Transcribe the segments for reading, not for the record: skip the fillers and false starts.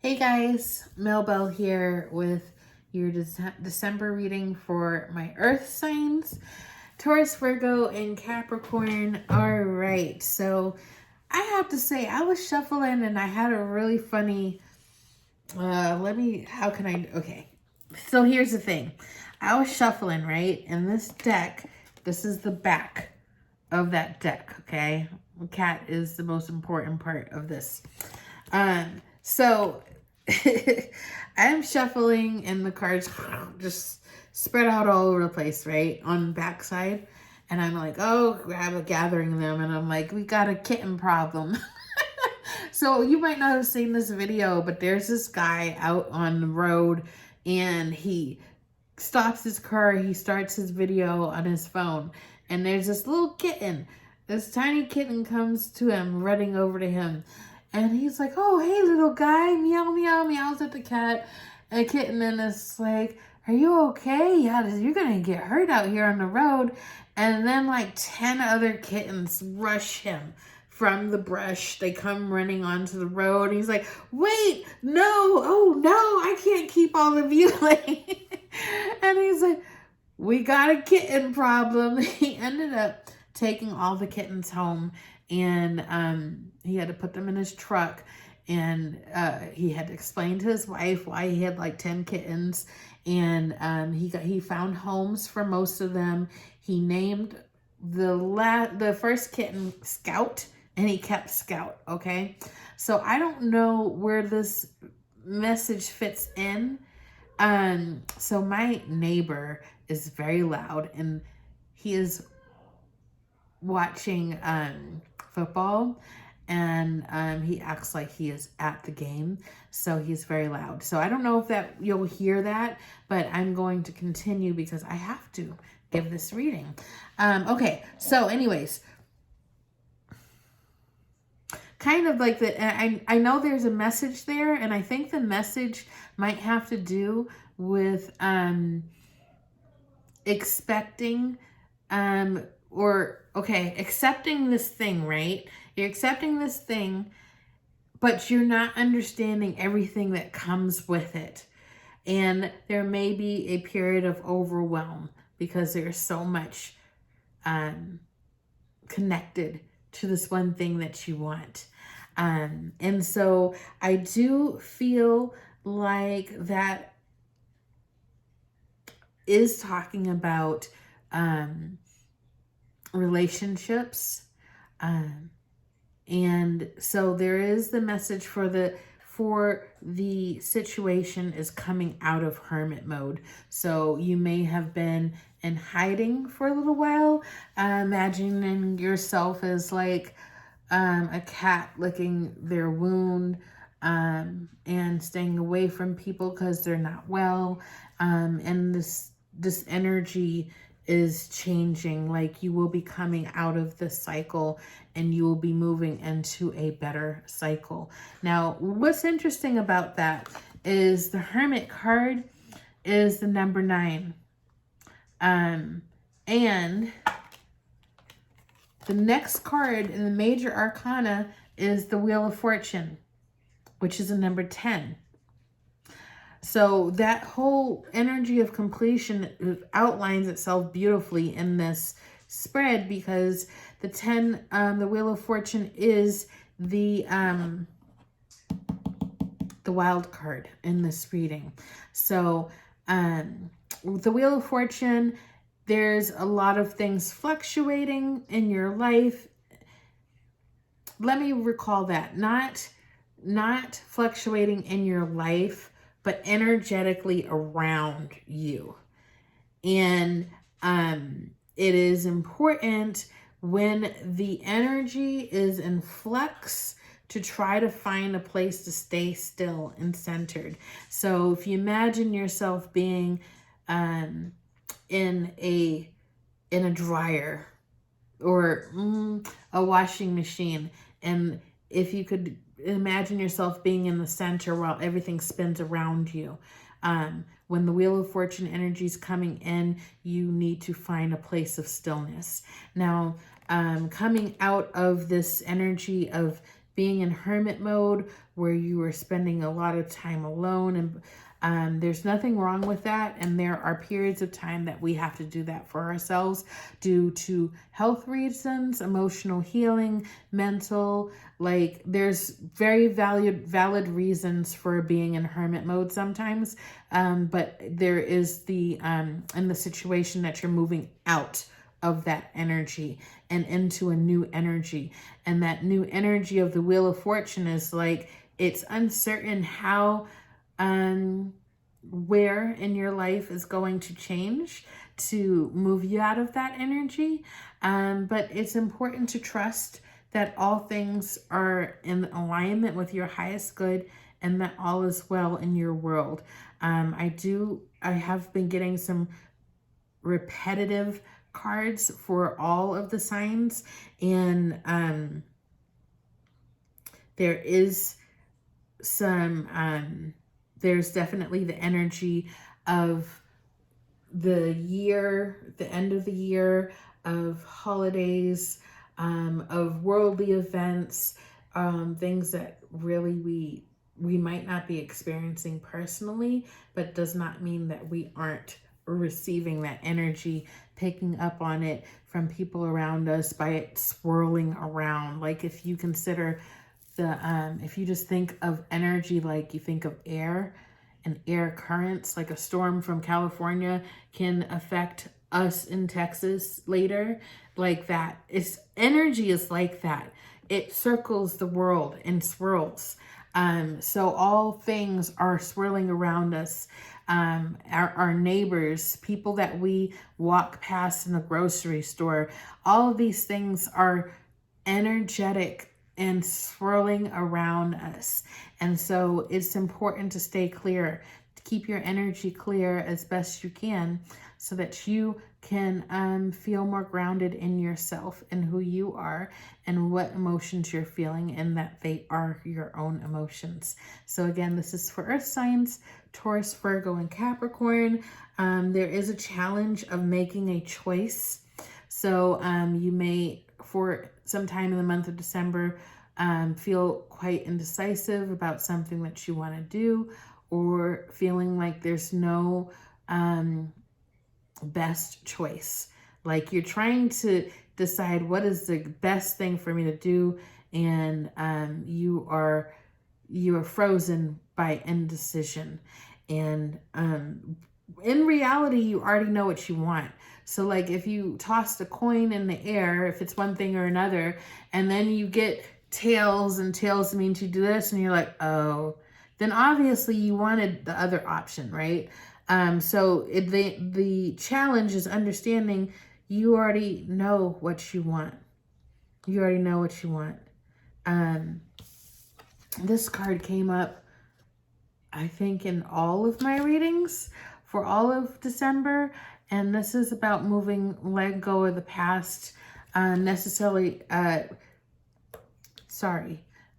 Hey guys, Mel Bell here with your December reading for my earth signs, Taurus, Virgo, and Capricorn. All right, so I have to say I was shuffling and I had a really funny, okay. So here's the thing. I was shuffling, right? And this deck, this is the back of that deck, okay? The cat is the most important part of this. So I'm shuffling and the cards just spread out all over the place, right? On the backside. And I'm like, oh, gathering them. And I'm like, we got a kitten problem. So you might not have seen this video, but there's this guy out on the road and he stops his car. He starts his video on his phone. And there's this little kitten. This tiny kitten comes to him, running over to him. And he's like, oh, hey, little guy. Meow, meow, meows at the cat. And kitten, and it's like, are you okay? Yeah, you're going to get hurt out here on the road. And then like 10 other kittens rush him from the brush. They come running onto the road. He's like, wait, no. Oh, no, I can't keep all of you. And he's like, we got a kitten problem. He ended up taking all the kittens home, and he had to put them in his truck, and he had to explain to his wife why he had like 10 kittens, and he found homes for most of them. He named the first kitten Scout, and he kept Scout. Okay, so I don't know where this message fits in. So my neighbor is very loud, and he is watching football, and he acts like he is at the game, so he's very loud. So I don't know if that you'll hear that, but I'm going to continue because I have to give this reading. Okay, so anyways, kind of like I know there's a message there, and I think the message might have to do with accepting accepting this thing, right? You're accepting this thing, but you're not understanding everything that comes with it. And there may be a period of overwhelm because there's so much connected to this one thing that you want. And so I do feel like that is talking about relationships. And so there is the message for the situation is coming out of hermit mode. So you may have been in hiding for a little while, imagining yourself as like a cat licking their wound, and staying away from people because they're not well. And this energy is changing. Like you will be coming out of this cycle and you will be moving into a better cycle. Now, what's interesting about that is the Hermit card is the number 9. And the next card in the major arcana is the Wheel of Fortune, which is a number 10. So that whole energy of completion outlines itself beautifully in this spread because the 10, the Wheel of Fortune is the wild card in this reading. So with the Wheel of Fortune, there's a lot of things fluctuating in your life. Let me recall that. Not fluctuating in your life, but energetically around you. And it is important when the energy is in flux to try to find a place to stay still and centered. So if you imagine yourself being in a dryer or a washing machine, and if you could imagine yourself being in the center while everything spins around you. When the Wheel of Fortune energy is coming in, you need to find a place of stillness. Now, coming out of this energy of being in hermit mode where you are spending a lot of time alone, and there's nothing wrong with that. And there are periods of time that we have to do that for ourselves due to health reasons, emotional healing, mental, like there's very valid reasons for being in hermit mode sometimes. But there is the, in the situation that you're moving out of that energy and into a new energy. And that new energy of the Wheel of Fortune is like, it's uncertain how, where in your life is going to change to move you out of that energy. But it's important to trust that all things are in alignment with your highest good and that all is well in your world. I have been getting some repetitive cards for all of the signs, and there is some there's definitely the energy of the year, the end of the year, of holidays, of worldly events, things that really we might not be experiencing personally, but does not mean that we aren't receiving that energy, picking up on it from people around us by it swirling around. Like if you consider if you just think of energy, like you think of air and air currents, like a storm from California can affect us in Texas later, like that. Energy is like that. It circles the world and swirls. So all things are swirling around us. Our neighbors, people that we walk past in the grocery store, all of these things are energetic and swirling around us. And so it's important to stay clear, to keep your energy clear as best you can so that you can feel more grounded in yourself and who you are and what emotions you're feeling, and that they are your own emotions. So again, this is for earth signs, Taurus, Virgo, and Capricorn. There is a challenge of making a choice. So you may, for some time in the month of December, feel quite indecisive about something that you want to do, or feeling like there's no best choice. Like you're trying to decide what is the best thing for me to do, and you are frozen by indecision. And in reality, you already know what you want. So like if you tossed a coin in the air, if it's one thing or another, and then you get tails, and tails means you do this, and you're like, oh, then obviously you wanted the other option, right? So the challenge is understanding you already know what you want. You already know what you want. This card came up, I think, in all of my readings for all of December. And this is about letting go of the past,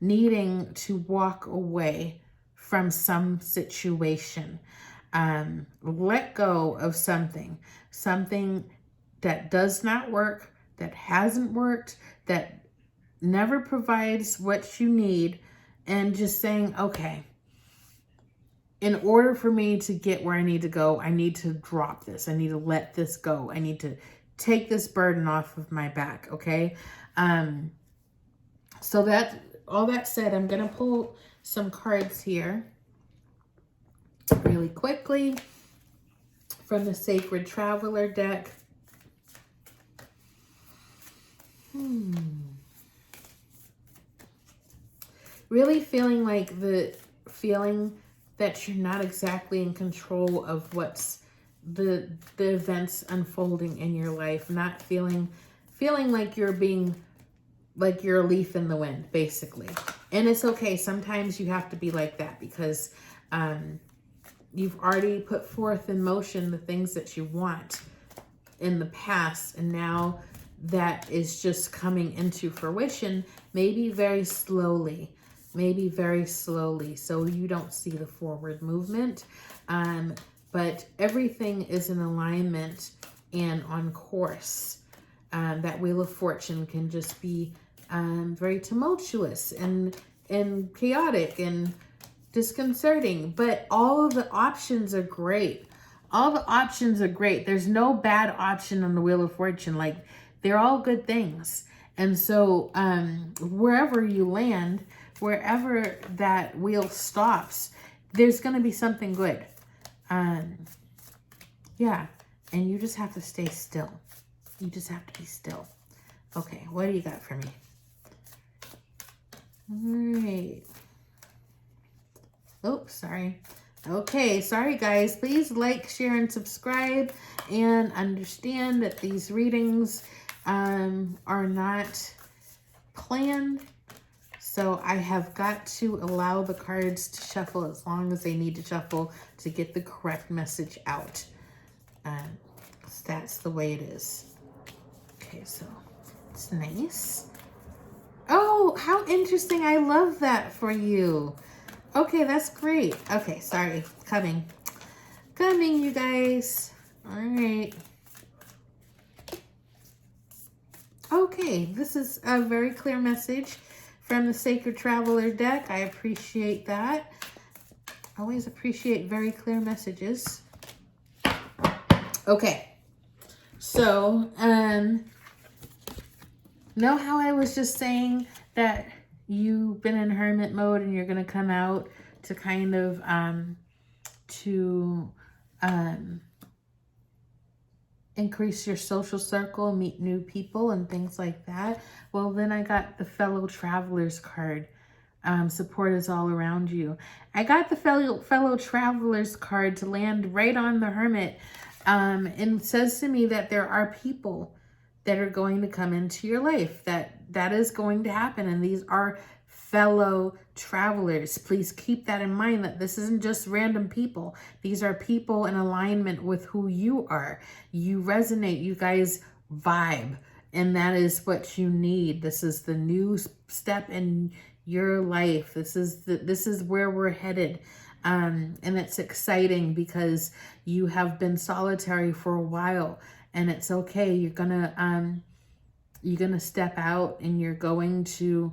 needing to walk away from some situation. Let go of something that does not work, that hasn't worked, that never provides what you need, and just saying, okay, in order for me to get where I need to go, I need to drop this. I need to let this go. I need to take this burden off of my back, okay? So that, all that said, I'm going to pull some cards here really quickly from the Sacred Traveler deck. Really feeling like the feeling that you're not exactly in control of what's the events unfolding in your life, not feeling like you're being, like you're a leaf in the wind, basically. And it's okay. Sometimes you have to be like that because you've already put forth in motion the things that you want in the past, and now that is just coming into fruition, maybe very slowly, so you don't see the forward movement. But everything is in alignment and on course. That Wheel of Fortune can just be very tumultuous and chaotic and disconcerting, but all of the options are great. All the options are great. There's no bad option on the Wheel of Fortune. Like, they're all good things. And so wherever you land, wherever that wheel stops, there's going to be something good. Yeah. And you just have to stay still. You just have to be still. Okay. What do you got for me? All right. Oh, sorry. Okay, sorry guys. Please like, share, and subscribe, and understand that these readings are not planned. So I have got to allow the cards to shuffle as long as they need to shuffle to get the correct message out. That's the way it is. Okay, so it's nice. Oh, how interesting. I love that for you. Okay, that's great. Okay, sorry. Coming, you guys. All right. Okay, this is a very clear message from the Sacred Traveler deck. I appreciate that. Always appreciate very clear messages. Okay, so know how I was just saying that you've been in hermit mode and you're going to come out to kind of increase your social circle, meet new people and things like that. Well, then I got the Fellow Travelers card. Support is all around you. I got the fellow Travelers card to land right on the Hermit. And it says to me that there are people that are going to come into your life, that is going to happen. And these are fellow travelers. Please keep that in mind, that this isn't just random people. These are people in alignment with who you are. You resonate, you guys vibe, and that is what you need. This is the new step in your life. This is where we're headed. And it's exciting because you have been solitary for a while, and it's okay. You're gonna step out and you're going to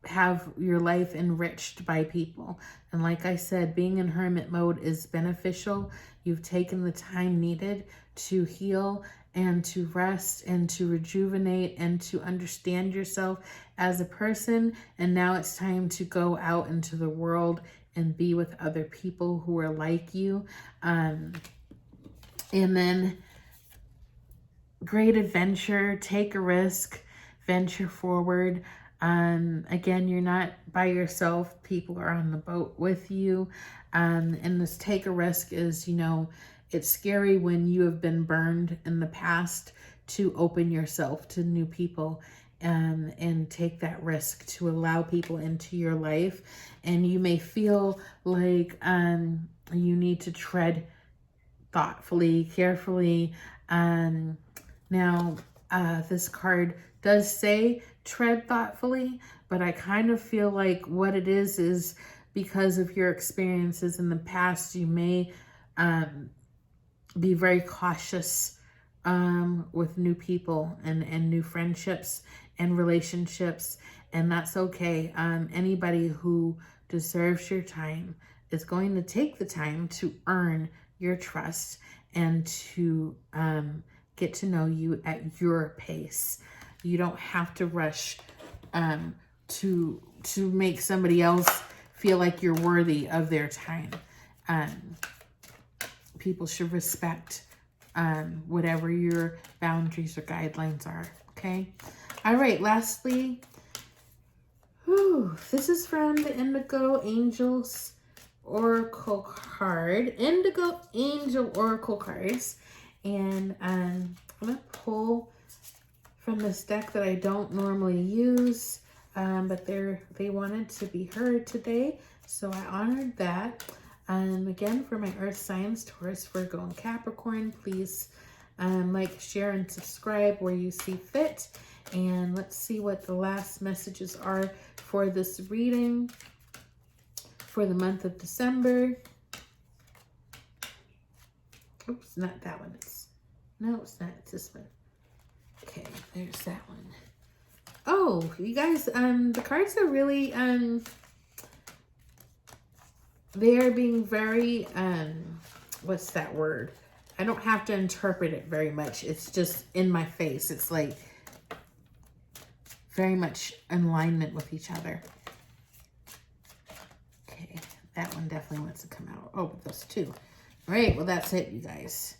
have your life enriched by people. And like I said, being in hermit mode is beneficial. You've taken the time needed to heal and to rest and to rejuvenate and to understand yourself as a person. And now it's time to go out into the world and be with other people who are like you. And then great adventure, take a risk, venture forward. Again, you're not by yourself. People are on the boat with you. And this take a risk is, it's scary when you have been burned in the past to open yourself to new people and take that risk to allow people into your life. And you may feel like you need to tread thoughtfully, carefully. Now, this card does say tread thoughtfully, but I kind of feel like what it is because of your experiences in the past, you may be very cautious with new people and new friendships and relationships, and that's okay. Anybody who deserves your time is going to take the time to earn your trust and to get to know you at your pace. You don't have to rush to make somebody else feel like you're worthy of their time. People should respect whatever your boundaries or guidelines are, okay? All right, lastly, this is from the Indigo Angels Oracle card. Indigo Angel Oracle cards. And I'm going to pull from this deck that I don't normally use, but they wanted to be heard today, so I honored that. Again, for my earth signs, Taurus, Virgo, and Capricorn, please like, share, and subscribe where you see fit. And let's see what the last messages are for this reading for the month of December. Oops, not that one. No, it's not. It's this one. Okay, there's that one. Oh, you guys, the cards are really, they are being very, what's that word? I don't have to interpret it very much. It's just in my face. It's like very much in alignment with each other. Okay, that one definitely wants to come out. Oh, but those two. All right, well, that's it, you guys.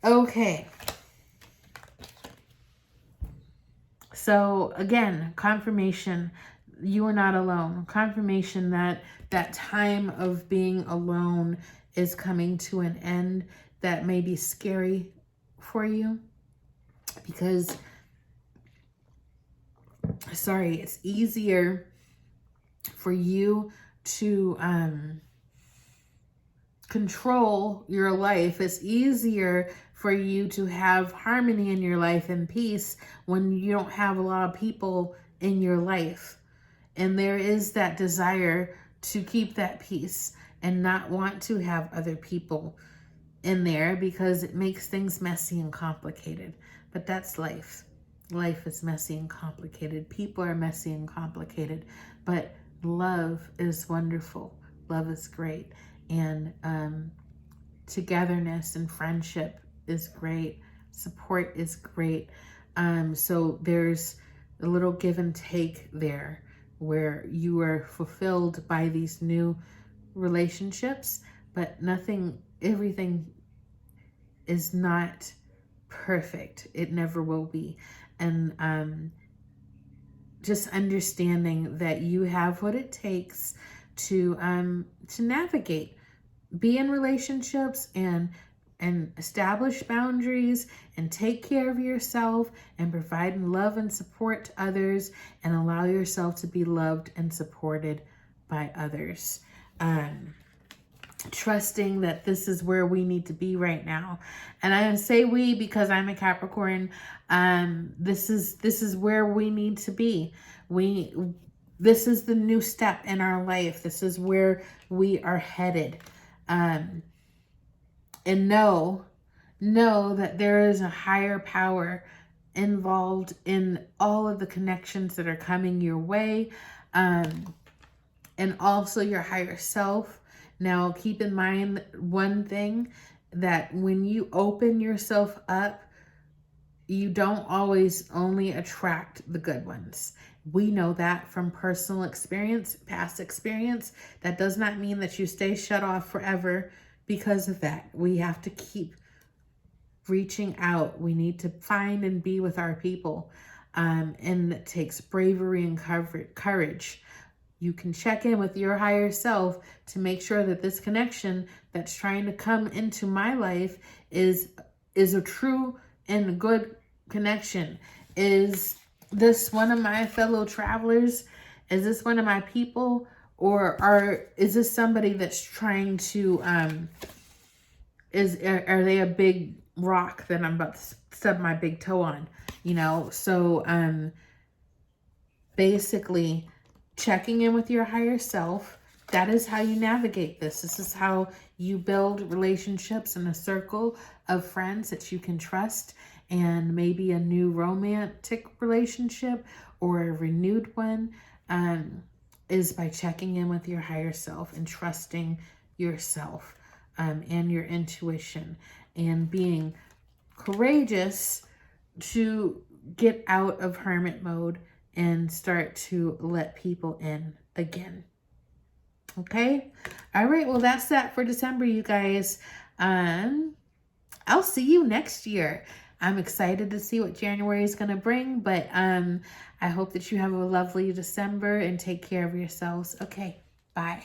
Okay. So again, confirmation, you are not alone. Confirmation that that time of being alone is coming to an end. That may be scary for you because, sorry, it's easier for you to control your life. It's easier for you to have harmony in your life and peace when you don't have a lot of people in your life. And there is that desire to keep that peace and not want to have other people in there because it makes things messy and complicated. But that's life. Life is messy and complicated. People are messy and complicated. But love is wonderful. Love is great. And togetherness and friendship is great. Support is great. So there's a little give and take there where you are fulfilled by these new relationships, but everything is not perfect. It never will be. And just understanding that you have what it takes to navigate, be in relationships and establish boundaries and take care of yourself and provide love and support to others and allow yourself to be loved and supported by others. Trusting that this is where we need to be right now. And I say we because I'm a Capricorn. This is where we need to be. This is the new step in our life. This is where we are headed. And know that there is a higher power involved in all of the connections that are coming your way, and also your higher self. Now, keep in mind one thing, that when you open yourself up, you don't always only attract the good ones. We know that from personal experience, past experience. That does not mean that you stay shut off forever because of that. We have to keep reaching out. We need to find and be with our people. And it takes bravery and courage. You can check in with your higher self to make sure that this connection that's trying to come into my life is a true and good connection. Is this one of my fellow travelers? Is this one of my people? Or is this somebody that's trying to, are they a big rock that I'm about to stub my big toe on? You know, so basically checking in with your higher self. That is how you navigate this. This is how you build relationships in a circle of friends that you can trust, and maybe a new romantic relationship or a renewed one, is by checking in with your higher self and trusting yourself and your intuition, and being courageous to get out of hermit mode and start to let people in again. Okay? All right. Well, that's that for December, you guys. I'll see you next year. I'm excited to see what January is going to bring, but I hope that you have a lovely December and take care of yourselves. Okay. Bye.